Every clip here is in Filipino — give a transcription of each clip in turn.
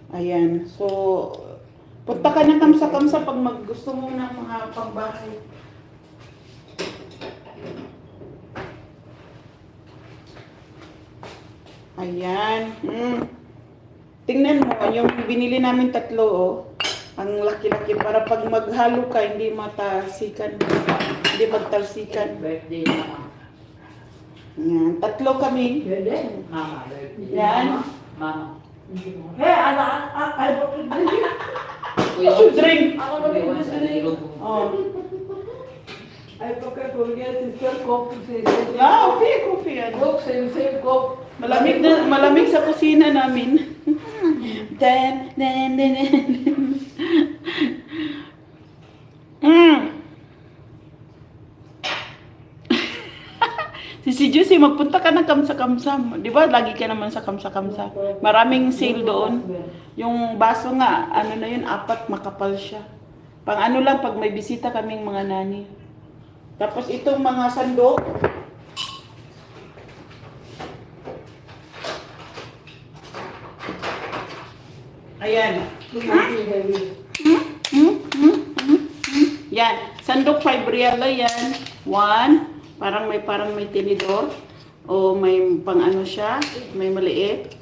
Ayan. So, punta ka na kamsa-kamsa pag gusto mo ng mga pangbahay. Ayan. Tingnan mo, yung binili namin tatlo, oh. Ang laki-laki para pag maghalo ka, hindi matasikan. Hindi magtalsikan. Birthday na. Ayan. Tatlo kami. Birthday? Mama, birthday. Yan. Mama. Hey, I bought it. Drink. Ako na rin gusto rin. Oh. I forgot to get sister coke. Ah, okay, coffee yan. Coke, same coke. Malamig sa kusina namin. Dan, dan, dan, dan. Si Juicy, magpunta ka ng kamsa-kamsa. Di ba, lagi ka naman sa kamsa-kamsa. Maraming sale doon. Yung baso nga, ano na yun, 4, makapal siya. Pang ano lang, pag may bisita kaming mga nani. Tapos itong mga sandok, ayan. Yan. Sandok 5 real yan. 1. Parang may tinidor. O may pang ano siya. May maliit.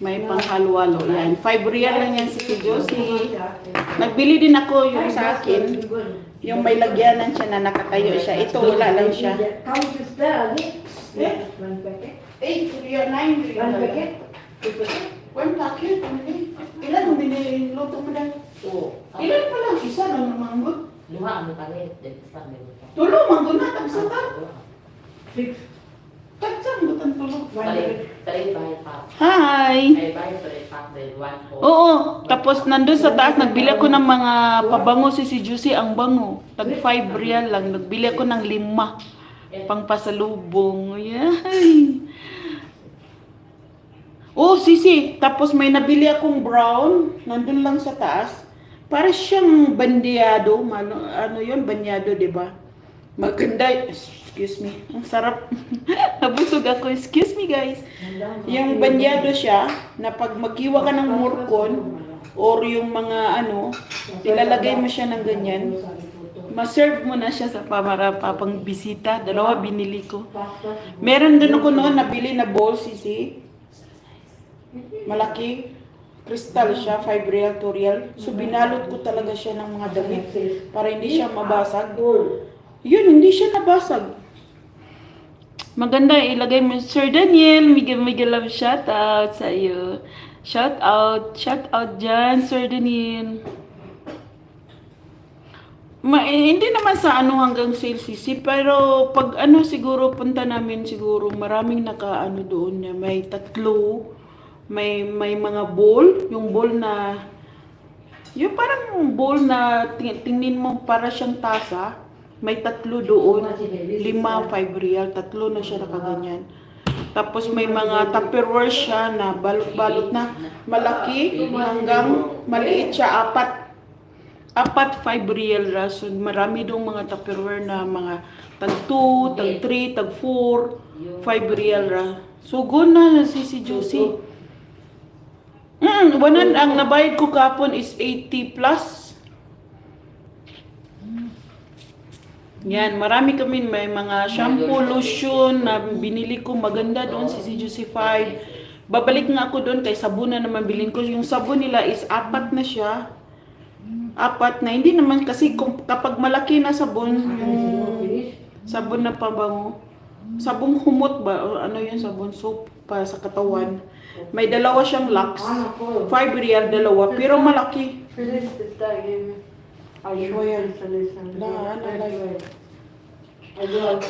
May pang halo-halo. Yan. 5 real lang yan si Josie. Nagbili din ako yung sa akin. Yung may lagyanan siya na nakatayo siya. Ito wala lang siya. Count is there, Ali? Eh? One packet? 8 real, 9 real. One packet? 1 packet. Ilan mo biniluto mo na? Oo. Ilan pa lang? Isa lang naman mo. Luha ang palit. Sa meron. Tulo, manggo na. Tagsata. Six. Tagsang butan tulo. Talit bayad pa. Hi! Ay bayad talit pa. Then 1 po. Oo, tapos nandun sa taas, nagbili ako ng mga pabango si Juicy, ang bango. Tag 5 real lang, nagbili ako ng 5. Pang pasalubong. Yay! Oh, Sisi, tapos may nabili akong brown, nandun lang sa taas. Para siyang bandyado, ano yun, bandyado, di ba? Maganda, excuse me, ang sarap. Nabusog ako, excuse me guys. Yung bandyado siya, na pag maghiwa ka ng murkon, or yung mga ano, ilalagay mo siya ng ganyan. Ma-serve mo na siya sa pang bisita. 2 binili ko. Meron din ako noon nabili na bowl, Sisi. Malaki. Kristal siya, 5 real, 2 real. So binalot ko talaga siya ng mga damit para hindi siya mabasag. Yun, hindi siya nabasag. Maganda, ilagay mo. Sir Daniel, mega love shout out sa iyo. Shout out dyan, Sir Daniel. Hindi naman sa ano hanggang sale Sisi, pero pag ano siguro punta namin siguro maraming naka-ano doon niya. May 3, may mga bowl, yung bowl na yung parang bowl na tingnin mo para siyang tasa. May 3 doon, 5, 5 real, 3 na siya nakaganyan. Tapos may mga Tupperware siya na balot-balot na malaki hanggang maliit siya, 4, 5 real rason. Marami doong mga Tupperware na mga tag 2, tag 3, tag 4, 5 real ra. So good na si Juicy. Ang nabayad ko kapon is 80 plus. Yan, marami kami, may mga shampoo, lotion na binili ko, maganda doon si Juicy 5. Babalik nga ako doon kay sabon na naman bilhin ko. Yung sabon nila is 4 na siya. 4 na, hindi naman kasi kapag malaki na sabon, yung sabon na pabango, sabong humot ba, o ano yun, sabon soap para sa katawan. May 2 siyang Lux, 5 real, 2, pero malaki.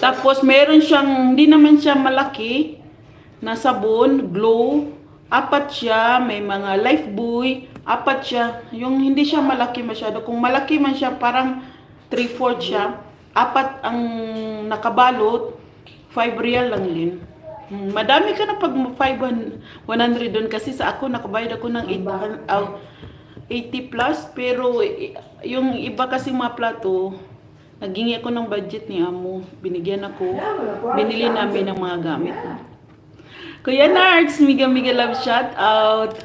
Tapos meron siyang, hindi naman siya malaki na sabon, glow. 4 siya, may mga Lifebuoy, 4 siya. Yung hindi siya malaki masyado. Kung malaki man siya, parang 3/4 siya. 4 ang nakabalot, 5 real lang din. Madami ka na pag 100 doon kasi sa ako nakabayad ako ng 80 plus, pero yung iba kasi mga plato, naghingi ako ng budget ni Amo. Binigyan ako, binili namin ng mga gamit. Kuya Nards, mega love shout out.